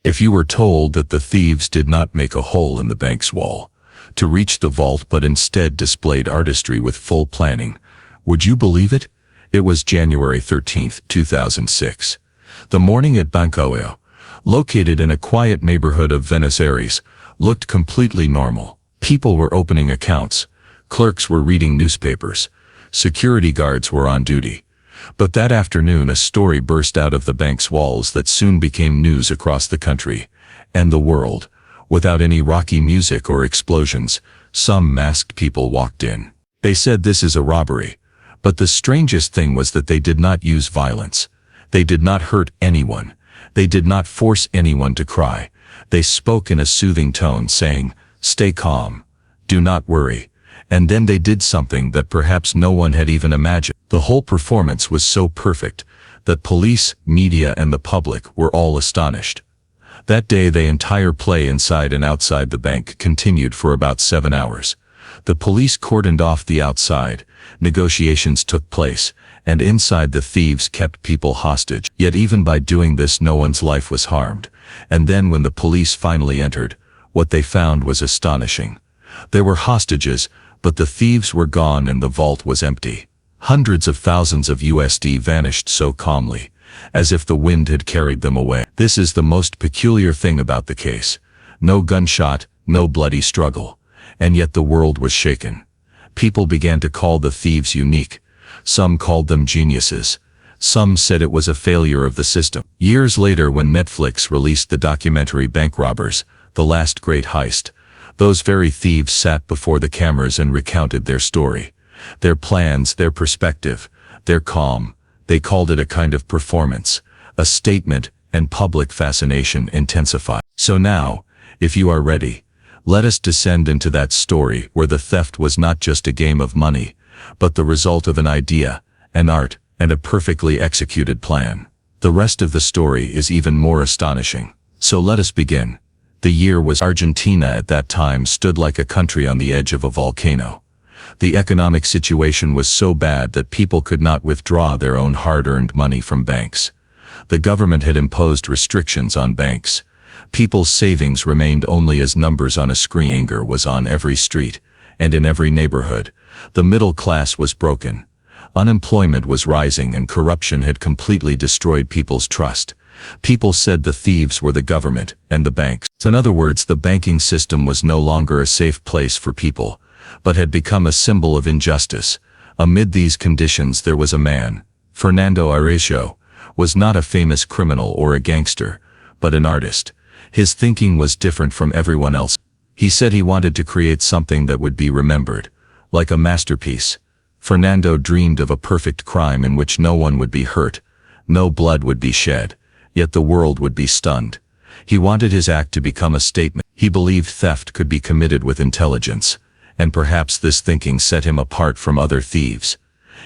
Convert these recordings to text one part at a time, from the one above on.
If you were told that the thieves did not make a hole in the bank's wall to reach the vault but instead displayed artistry with full planning, would you believe it? It was January 13th, 2006. The morning at Bank Robbery, located in a quiet neighborhood of Buenos Aires, looked completely normal. People were opening accounts, clerks were reading newspapers, security guards were on duty. But that afternoon a story burst out of the bank's walls that soon became news across the country and the world. Without any rocky music or explosions, some masked people walked in. They said this is a robbery. But the strangest thing was that they did not use violence. They did not hurt anyone. They did not force anyone to cry. They spoke in a soothing tone saying, "Stay calm. Do not worry." And then they did something that perhaps no one had even imagined. The whole performance was so perfect that police, media, and the public were all astonished. That day the entire play inside and outside the bank continued for about 7 hours. The police cordoned off the outside, negotiations took place, and inside the thieves kept people hostage. Yet even by doing this no one's life was harmed. And then when the police finally entered, what they found was astonishing. There were hostages, but the thieves were gone and the vault was empty. Hundreds of thousands of USD vanished so calmly, as if the wind had carried them away. This is the most peculiar thing about the case. No gunshot, no bloody struggle. And yet the world was shaken. People began to call the thieves unique. Some called them geniuses. Some said it was a failure of the system. Years later, when Netflix released the documentary Bank Robbers, The Last Great Heist, those very thieves sat before the cameras and recounted their story. Their plans, their perspective, their calm. They called it a kind of performance, a statement, and public fascination intensified. So now, if you are ready, let us descend into that story where the theft was not just a game of money, but the result of an idea, an art, and a perfectly executed plan. The rest of the story is even more astonishing. So let us begin. The year was Argentina. At that time stood like a country on the edge of a volcano. The economic situation was so bad that people could not withdraw their own hard-earned money from banks. The government had imposed restrictions on banks. People's savings remained only as numbers on a screen. Anger was on every street and in every neighborhood. The middle class was broken. Unemployment was rising and corruption had completely destroyed people's trust. People said the thieves were the government and the banks. In other words, the banking system was no longer a safe place for people, but had become a symbol of injustice. Amid these conditions there was a man. Fernando Araujo was not a famous criminal or a gangster, but an artist. His thinking was different from everyone else. He said he wanted to create something that would be remembered, like a masterpiece. Fernando dreamed of a perfect crime in which no one would be hurt, no blood would be shed, yet the world would be stunned. He wanted his act to become a statement. He believed theft could be committed with intelligence, and perhaps this thinking set him apart from other thieves.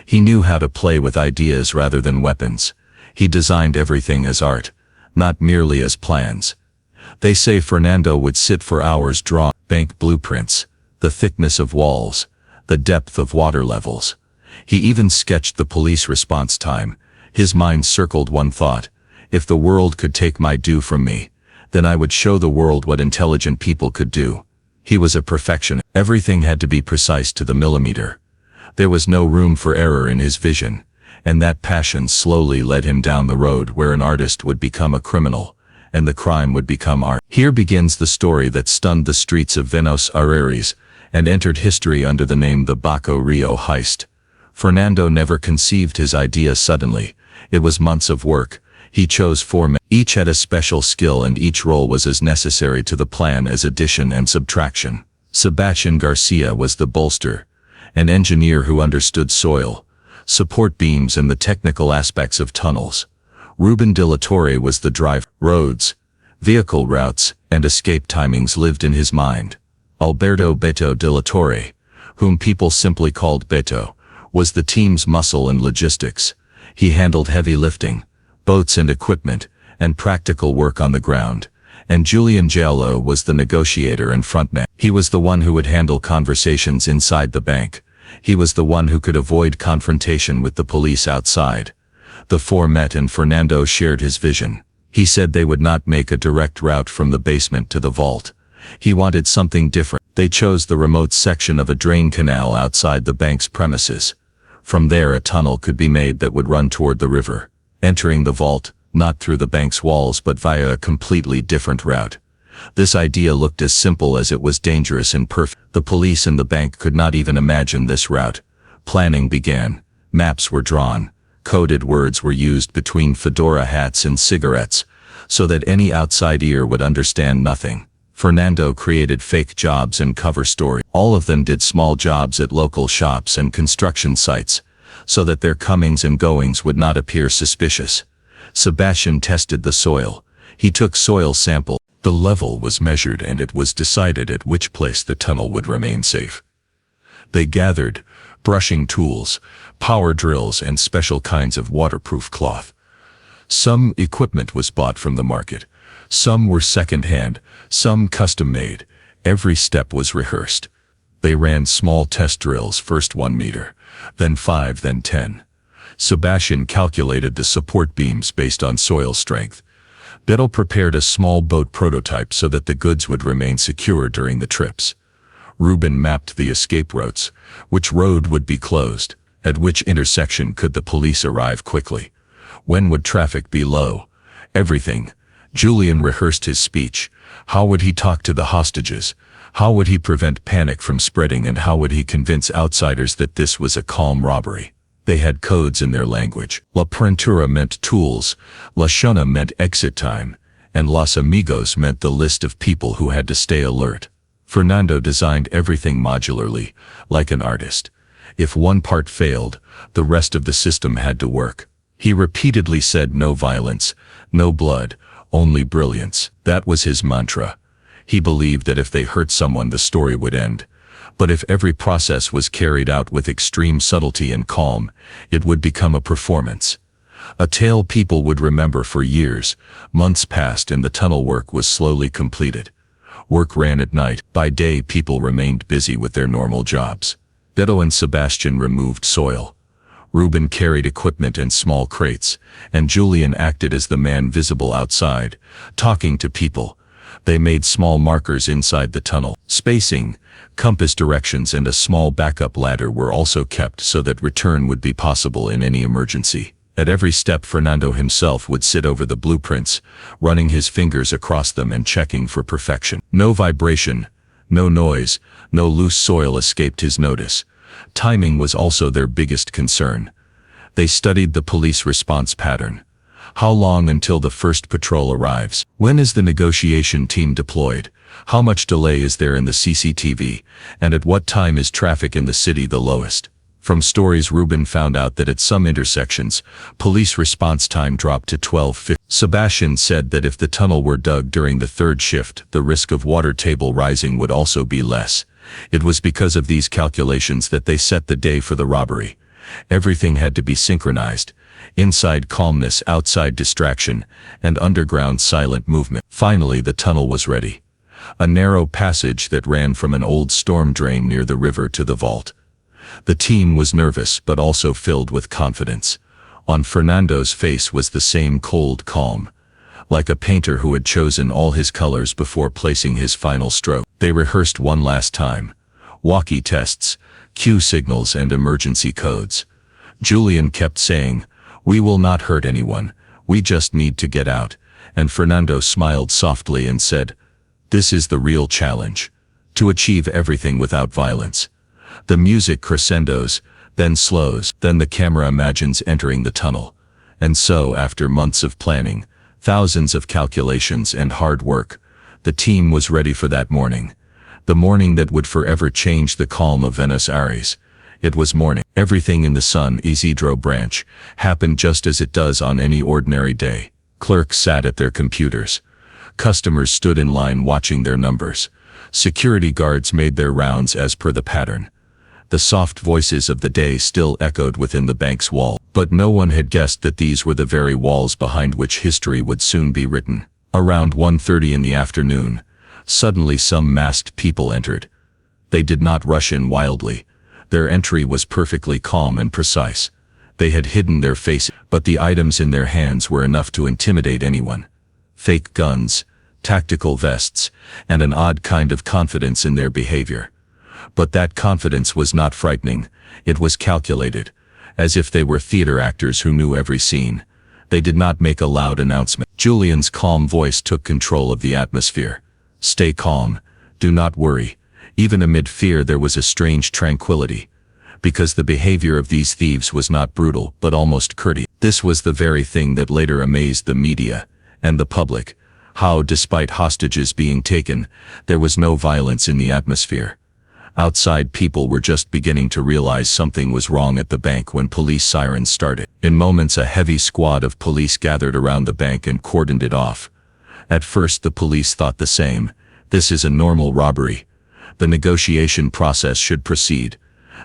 He knew how to play with ideas rather than weapons. He designed everything as art, not merely as plans. They say Fernando would sit for hours drawing bank blueprints, the thickness of walls, the depth of water levels. He even sketched the police response time. His mind circled one thought: if the world could take my due from me, then I would show the world what intelligent people could do. He was a perfectionist. Everything had to be precise to the millimeter. There was no room for error in his vision, and that passion slowly led him down the road where an artist would become a criminal, and the crime would become art. Here begins the story that stunned the streets of Buenos Aires and entered history under the name the Bank Robbery heist. Fernando never conceived his idea suddenly. It was months of work. He chose 4 men. Each had a special skill and each role was as necessary to the plan as addition and subtraction. Sebastian Garcia was the bolster, an engineer who understood soil, support beams and the technical aspects of tunnels. Ruben de la Torre was the driver. Roads, vehicle routes, and escape timings lived in his mind. Alberto Beto de la Torre, whom people simply called Beto, was the team's muscle and logistics. He handled heavy lifting, boats and equipment, and practical work on the ground. And Julian Giallo was the negotiator and frontman. He was the one who would handle conversations inside the bank. He was the one who could avoid confrontation with the police outside. The 4 met and Fernando shared his vision. He said they would not make a direct route from the basement to the vault. He wanted something different. They chose the remote section of a drain canal outside the bank's premises. From there a tunnel could be made that would run toward the river, entering the vault, not through the bank's walls but via a completely different route. This idea looked as simple as it was dangerous and perfect. The police and the bank could not even imagine this route. Planning began. Maps were drawn. Coded words were used between fedora hats and cigarettes, so that any outside ear would understand nothing. Fernando created fake jobs and cover stories. All of them did small jobs at local shops and construction sites, so that their comings and goings would not appear suspicious. Sebastian tested the soil. He took soil samples. The level was measured and it was decided at which place the tunnel would remain safe. They gathered brushing tools, power drills, and special kinds of waterproof cloth. Some equipment was bought from the market. Some were second-hand, some custom-made. Every step was rehearsed. They ran small test drills, first 1 meter, then 5, then 10. Sebastian calculated the support beams based on soil strength. Beto prepared a small boat prototype so that the goods would remain secure during the trips. Ruben mapped the escape routes. Which road would be closed? At which intersection could the police arrive quickly? When would traffic be low? Everything. Julian rehearsed his speech. How would he talk to the hostages? How would he prevent panic from spreading, and how would he convince outsiders that this was a calm robbery? They had codes in their language. La Prentura meant tools, La Shona meant exit time, and Los Amigos meant the list of people who had to stay alert. Fernando designed everything modularly, like an artist. If one part failed, the rest of the system had to work. He repeatedly said no violence, no blood, only brilliance. That was his mantra. He believed that if they hurt someone the story would end. But if every process was carried out with extreme subtlety and calm, it would become a performance. A tale people would remember for years. Months passed and the tunnel work was slowly completed. Work ran at night. By day people remained busy with their normal jobs. Beto and Sebastian removed soil. Ruben carried equipment and small crates, and Julian acted as the man visible outside, talking to people. They made small markers inside the tunnel. Spacing, compass directions, and a small backup ladder were also kept so that return would be possible in any emergency. At every step Fernando himself would sit over the blueprints, running his fingers across them and checking for perfection. No vibration, no noise, no loose soil escaped his notice. Timing was also their biggest concern. They studied the police response pattern. How long until the first patrol arrives? When is the negotiation team deployed? How much delay is there in the CCTV? And at what time is traffic in the city the lowest? From stories Ruben found out that at some intersections, police response time dropped to 12:50. Sebastian said that if the tunnel were dug during the third shift, the risk of water table rising would also be less. It was because of these calculations that they set the day for the robbery. Everything had to be synchronized. Inside calmness, outside distraction, and underground silent movement. Finally the tunnel was ready. A narrow passage that ran from an old storm drain near the river to the vault. The team was nervous but also filled with confidence. On Fernando's face was the same cold calm, like a painter who had chosen all his colors before placing his final stroke. They rehearsed one last time. Walkie tests, cue signals, and emergency codes. Julian kept saying, "We will not hurt anyone, we just need to get out," and Fernando smiled softly and said, "This is the real challenge, to achieve everything without violence." The music crescendos, then slows, then the camera imagines entering the tunnel. And so, after months of planning, thousands of calculations and hard work, the team was ready for that morning. The morning that would forever change the calm of Buenos Aires. It was morning. Everything in the San Isidro branch happened just as it does on any ordinary day. Clerks sat at their computers. Customers stood in line watching their numbers. Security guards made their rounds as per the pattern. The soft voices of the day still echoed within the bank's wall, but no one had guessed that these were the very walls behind which history would soon be written. Around 1:30 in the afternoon, suddenly some masked people entered. They did not rush in wildly. Their entry was perfectly calm and precise. They had hidden their faces, but the items in their hands were enough to intimidate anyone. fake guns, tactical vests, and an odd kind of confidence in their behavior. But that confidence was not frightening, it was calculated, as if they were theater actors who knew every scene. They did not make a loud announcement. Julian's calm voice took control of the atmosphere. "Stay calm. Do not worry." Even amid fear there was a strange tranquility, because the behavior of these thieves was not brutal, but almost courteous. This was the very thing that later amazed the media and the public, how, despite hostages being taken, there was no violence in the atmosphere. Outside people were just beginning to realize something was wrong at the bank when police sirens started. In moments a heavy squad of police gathered around the bank and cordoned it off. At first the police thought the same. This is a normal robbery. The negotiation process should proceed.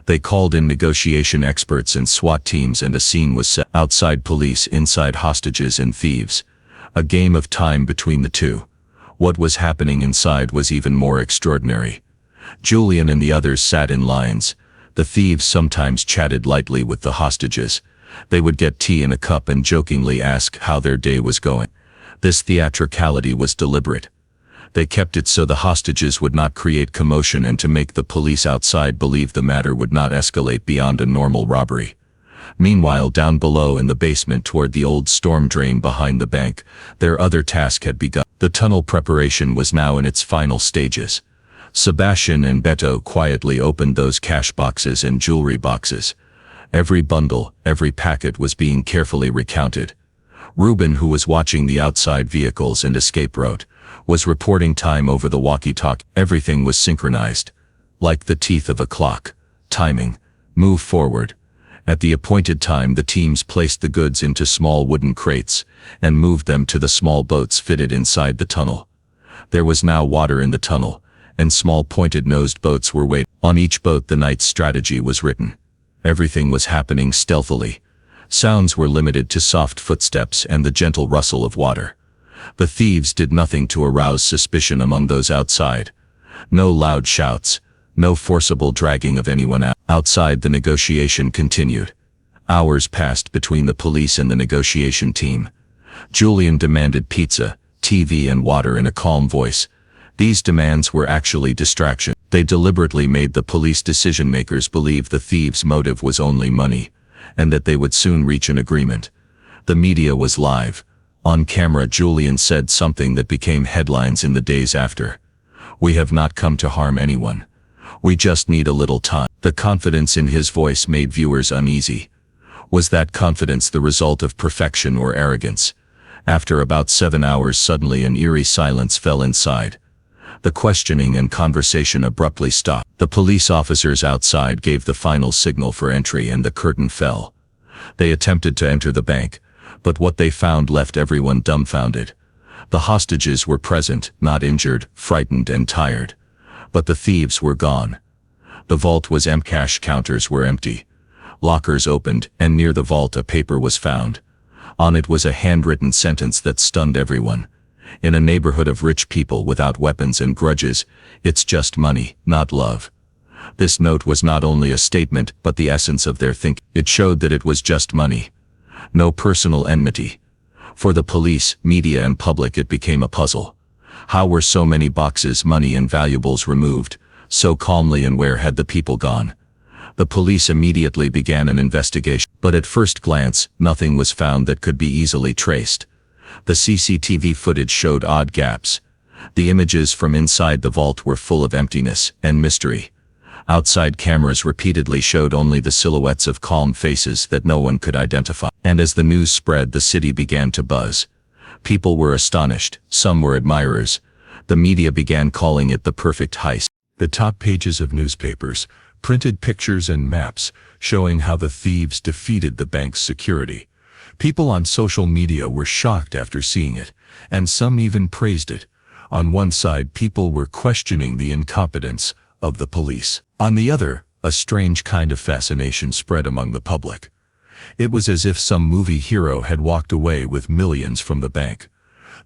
They called in negotiation experts and SWAT teams, and a scene was set. Outside police, inside hostages and thieves. A game of time between the two. What was happening inside was even more extraordinary. Julian and the others sat in lines. The thieves sometimes chatted lightly with the hostages. They would get tea in a cup and jokingly ask how their day was going. This theatricality was deliberate. They kept it so the hostages would not create commotion and to make the police outside believe the matter would not escalate beyond a normal robbery. Meanwhile, down below in the basement toward the old storm drain behind the bank, their other task had begun. The tunnel preparation was now in its final stages. Sebastian and Beto quietly opened those cash boxes and jewelry boxes. Every bundle, every packet was being carefully recounted. Ruben, who was watching the outside vehicles and escape route, was reporting time over the walkie-talkie. Everything was synchronized, like the teeth of a clock. Timing. Move forward. At the appointed time the teams placed the goods into small wooden crates and moved them to the small boats fitted inside the tunnel. There was now water in the tunnel, and small pointed-nosed boats were waiting. On each boat the night's strategy was written. Everything was happening stealthily. Sounds were limited to soft footsteps and the gentle rustle of water. The thieves did nothing to arouse suspicion among those outside. No loud shouts, no forcible dragging of anyone out. Outside the negotiation continued. Hours passed between the police and the negotiation team. Julian demanded pizza, TV and water in a calm voice. These demands were actually distraction. They deliberately made the police decision-makers believe the thieves' motive was only money, and that they would soon reach an agreement. The media was live. On camera Julian said something that became headlines in the days after. "We have not come to harm anyone. We just need a little time." The confidence in his voice made viewers uneasy. Was that confidence the result of perfection or arrogance? After about 7 hours suddenly an eerie silence fell inside. The questioning and conversation abruptly stopped. The police officers outside gave the final signal for entry and the curtain fell. They attempted to enter the bank, but what they found left everyone dumbfounded. The hostages were present, not injured, frightened and tired. But the thieves were gone. The vault was empty. Cash counters were empty. Lockers opened, and near the vault a paper was found. On it was a handwritten sentence that stunned everyone. "In a neighborhood of rich people without weapons and grudges, it's just money, not love." This note was not only a statement, but the essence of their thinking. It showed that it was just money. No personal enmity. For the police, media and public it became a puzzle. How were so many boxes, money and valuables removed, so calmly, and where had the people gone? The police immediately began an investigation, but at first glance, nothing was found that could be easily traced. The CCTV footage showed odd gaps. The images from inside the vault were full of emptiness and mystery. Outside cameras repeatedly showed only the silhouettes of calm faces that no one could identify. And as the news spread, the city began to buzz. People were astonished, some were admirers. The media began calling it the perfect heist. The top pages of newspapers printed pictures and maps showing how the thieves defeated the bank's security. People on social media were shocked after seeing it, and some even praised it. On one side, people were questioning the incompetence of the police. On the other, a strange kind of fascination spread among the public. It was as if some movie hero had walked away with millions from the bank.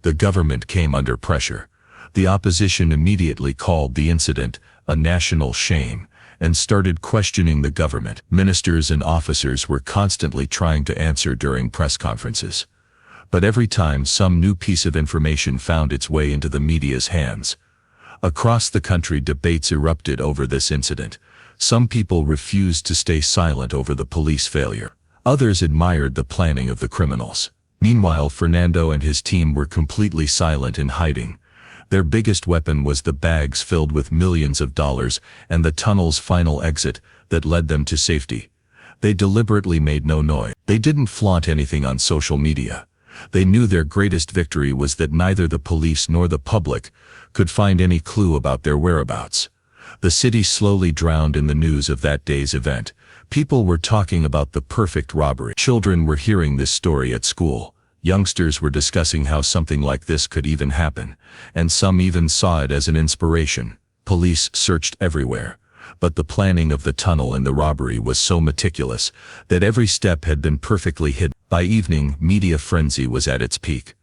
The government came under pressure. The opposition immediately called the incident a national shame and started questioning the government. Ministers and officers were constantly trying to answer during press conferences. But every time some new piece of information found its way into the media's hands. Across the country, debates erupted over this incident. Some people refused to stay silent over the police failure. Others admired the planning of the criminals. Meanwhile, Fernando and his team were completely silent in hiding. Their biggest weapon was the bags filled with millions of dollars and the tunnel's final exit that led them to safety. They deliberately made no noise. They didn't flaunt anything on social media. They knew their greatest victory was that neither the police nor the public could find any clue about their whereabouts. The city slowly drowned in the news of that day's event. People were talking about the perfect robbery. Children were hearing this story at school. Youngsters were discussing how something like this could even happen, and some even saw it as an inspiration. Police searched everywhere, but the planning of the tunnel and the robbery was so meticulous that every step had been perfectly hidden. By evening, media frenzy was at its peak.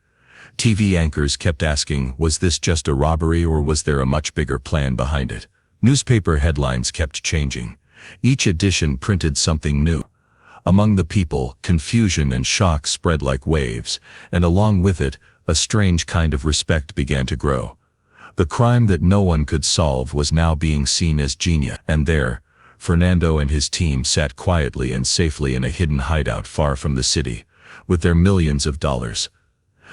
TV anchors kept asking, was this just a robbery or was there a much bigger plan behind it? Newspaper headlines kept changing. Each edition printed something new. Among the people, confusion and shock spread like waves, and along with it, a strange kind of respect began to grow. The crime that no one could solve was now being seen as genius. And there, Fernando and his team sat quietly and safely in a hidden hideout far from the city, with their millions of dollars.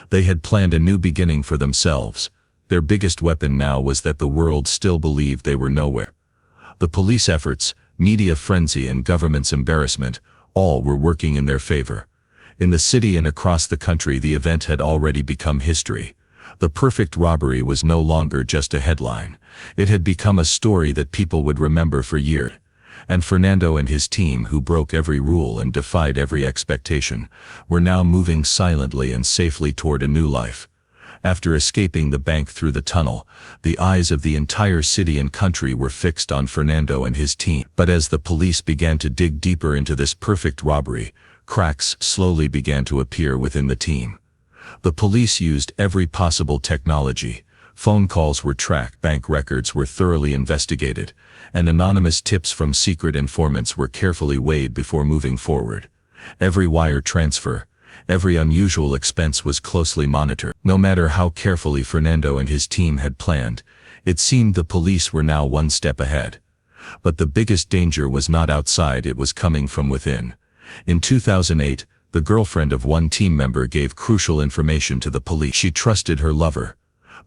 They had planned a new beginning for themselves. Their biggest weapon now was that the world still believed they were nowhere. The police efforts, media frenzy and government's embarrassment, all were working in their favor. In the city and across the country, the event had already become history. The perfect robbery was no longer just a headline. It had become a story that people would remember for years. And Fernando and his team, who broke every rule and defied every expectation, were now moving silently and safely toward a new life. After escaping the bank through the tunnel, the eyes of the entire city and country were fixed on Fernando and his team. But as the police began to dig deeper into this perfect robbery, cracks slowly began to appear within the team. The police used every possible technology. Phone calls were tracked, bank records were thoroughly investigated, and anonymous tips from secret informants were carefully weighed before moving forward. Every wire transfer, every unusual expense was closely monitored. No matter how carefully Fernando and his team had planned, it seemed the police were now one step ahead. But the biggest danger was not outside, it was coming from within. In 2008, the girlfriend of one team member gave crucial information to the police. She trusted her lover.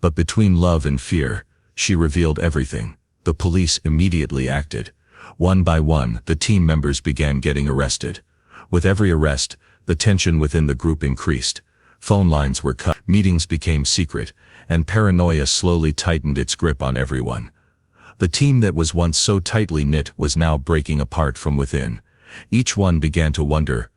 But between love and fear, she revealed everything. The police immediately acted. One by one, the team members began getting arrested. With every arrest, the tension within the group increased. Phone lines were cut, meetings became secret, and paranoia slowly tightened its grip on everyone. The team that was once so tightly knit was now breaking apart from within. Each one began to wonder,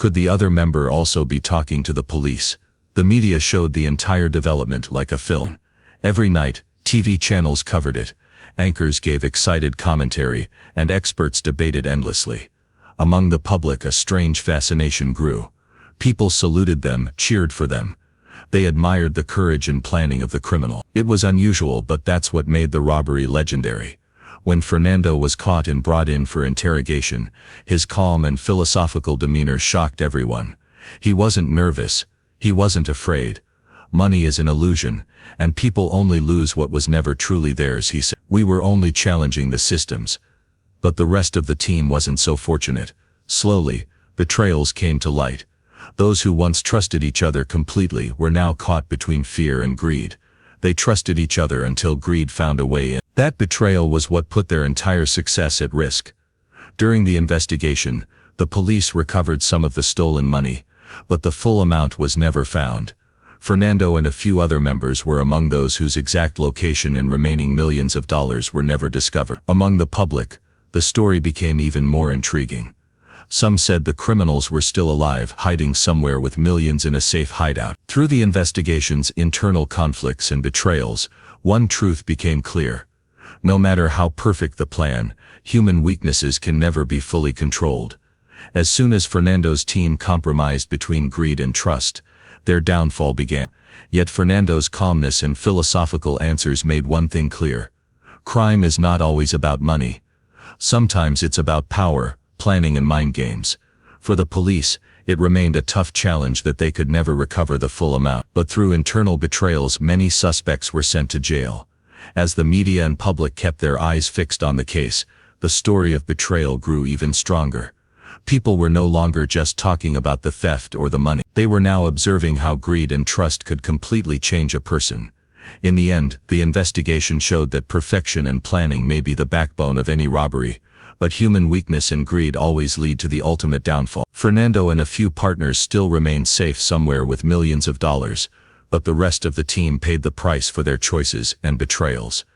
could the other member also be talking to the police? The media showed the entire development like a film. Every night, TV channels covered it. Anchors gave excited commentary, and experts debated endlessly. Among the public, a strange fascination grew. People saluted them, cheered for them. They admired the courage and planning of the criminal. It was unusual, but that's what made the robbery legendary. When Fernando was caught and brought in for interrogation, his calm and philosophical demeanor shocked everyone. He wasn't nervous. He wasn't afraid. Money is an illusion, and people only lose what was never truly theirs, he said. We were only challenging the systems. But the rest of the team wasn't so fortunate. Slowly, betrayals came to light. Those who once trusted each other completely were now caught between fear and greed. They trusted each other until greed found a way in. That betrayal was what put their entire success at risk. During the investigation, the police recovered some of the stolen money, but the full amount was never found. Fernando and a few other members were among those whose exact location and remaining millions of dollars were never discovered. Among the public, the story became even more intriguing. Some said the criminals were still alive, hiding somewhere with millions in a safe hideout. Through the investigation's internal conflicts and betrayals, one truth became clear. No matter how perfect the plan, human weaknesses can never be fully controlled. As soon as Fernando's team compromised between greed and trust, their downfall began. Yet Fernando's calmness and philosophical answers made one thing clear. Crime is not always about money. Sometimes it's about power, planning and mind games. For the police, It remained a tough challenge that they could never recover the full amount. But through internal betrayals, many suspects were sent to jail. As the media and public kept their eyes fixed on the case, the story of betrayal grew even stronger. People were no longer just talking about the theft or the money. They were now observing how greed and trust could completely change a person. In the end, the investigation showed that perfection and planning may be the backbone of any robbery, but human weakness and greed always lead to the ultimate downfall. Fernando and a few partners still remained safe somewhere with millions of dollars, but the rest of the team paid the price for their choices and betrayals.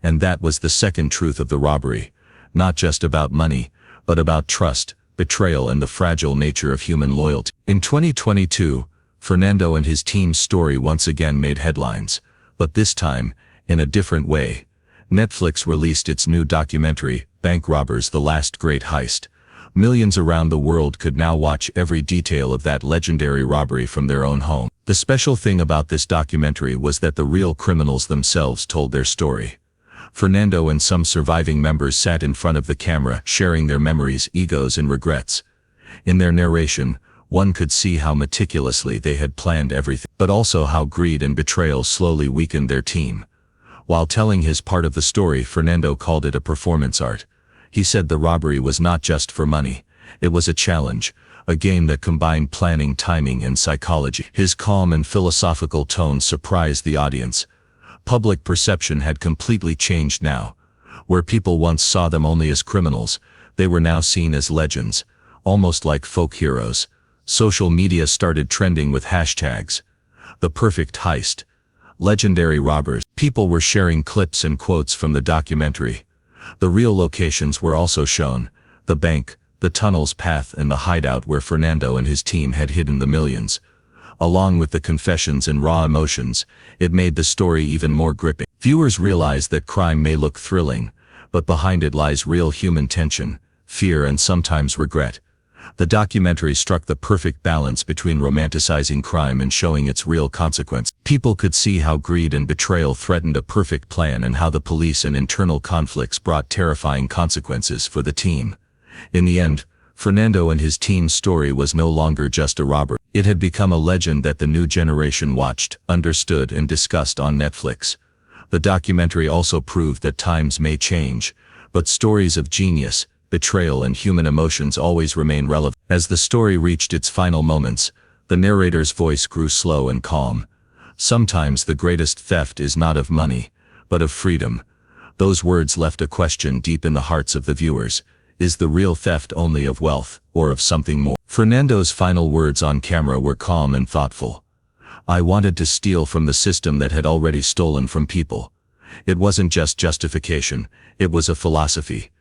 And that was the second truth of the robbery. Not just about money, but about trust, betrayal, and the fragile nature of human loyalty. In 2022, Fernando and his team's story once again made headlines, but this time, in a different way. Netflix released its new documentary, Bank Robbers: The Last Great Heist. Millions around the world could now watch every detail of that legendary robbery from their own home. The special thing about this documentary was that the real criminals themselves told their story. Fernando and some surviving members sat in front of the camera, sharing their memories, egos, and regrets. In their narration, one could see how meticulously they had planned everything, but also how greed and betrayal slowly weakened their team. While telling his part of the story, Fernando called it a performance art. He said the robbery was not just for money. It was a challenge, a game that combined planning, timing, and psychology. His calm and philosophical tone surprised the audience. Public perception had completely changed now. Where people once saw them only as criminals, they were now seen as legends, almost like folk heroes. Social media started trending with hashtags. The perfect heist. Legendary robbers. People were sharing clips and quotes from the documentary. The real locations were also shown: the bank, the tunnel's path, and the hideout where Fernando and his team had hidden the millions. Along with the confessions and raw emotions, it made the story even more gripping. Viewers realized that crime may look thrilling, but behind it lies real human tension, fear, and sometimes regret. The documentary struck the perfect balance between romanticizing crime and showing its real consequence. People could see how greed and betrayal threatened a perfect plan, and how the police and internal conflicts brought terrifying consequences for the team. In the end, Fernando and his team's story was no longer just a robbery. It had become a legend that the new generation watched, understood, and discussed on Netflix. The documentary also proved that times may change, but stories of genius, betrayal, and human emotions always remain relevant. As the story reached its final moments, the narrator's voice grew slow and calm. Sometimes the greatest theft is not of money, but of freedom. Those words left a question deep in the hearts of the viewers. Is the real theft only of wealth, or of something more? Fernando's final words on camera were calm and thoughtful. I wanted to steal from the system that had already stolen from people. It wasn't just justification, it was a philosophy.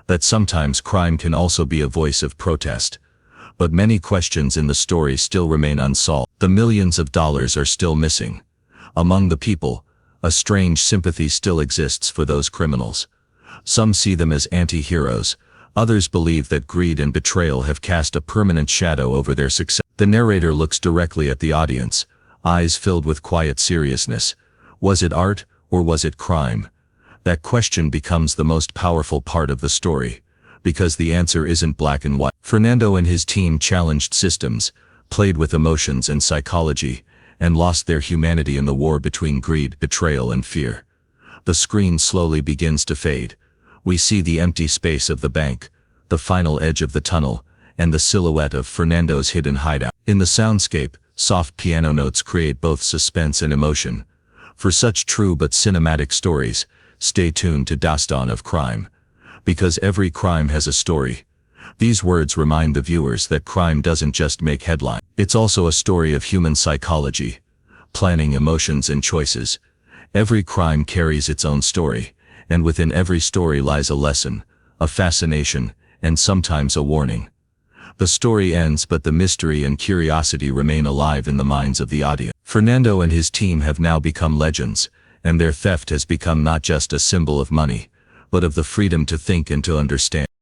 That sometimes crime can also be a voice of protest. But many questions in the story still remain unsolved. The millions of dollars are still missing. Among the people, a strange sympathy still exists for those criminals. Some see them as anti-heroes. Others believe that greed and betrayal have cast a permanent shadow over their success. The narrator looks directly at the audience, eyes filled with quiet seriousness. Was it art, or was it crime? That question becomes the most powerful part of the story, because the answer isn't black and white. Fernando and his team challenged systems, played with emotions and psychology, and lost their humanity in the war between greed, betrayal, and fear. The screen slowly begins to fade. We see the empty space of the bank, the final edge of the tunnel, and the silhouette of Fernando's hidden hideout. In the soundscape, soft piano notes create both suspense and emotion. For such true but cinematic stories, stay tuned to Dawn of Crime. Because every crime has a story. These words remind the viewers that crime doesn't just make headlines. It's also a story of human psychology, planning, emotions, and choices. Every crime carries its own story, and within every story lies a lesson, a fascination, and sometimes a warning. The story ends, but the mystery and curiosity remain alive in the minds of the audience. Fernando and his team have now become legends, and their theft has become not just a symbol of money, but of the freedom to think and to understand.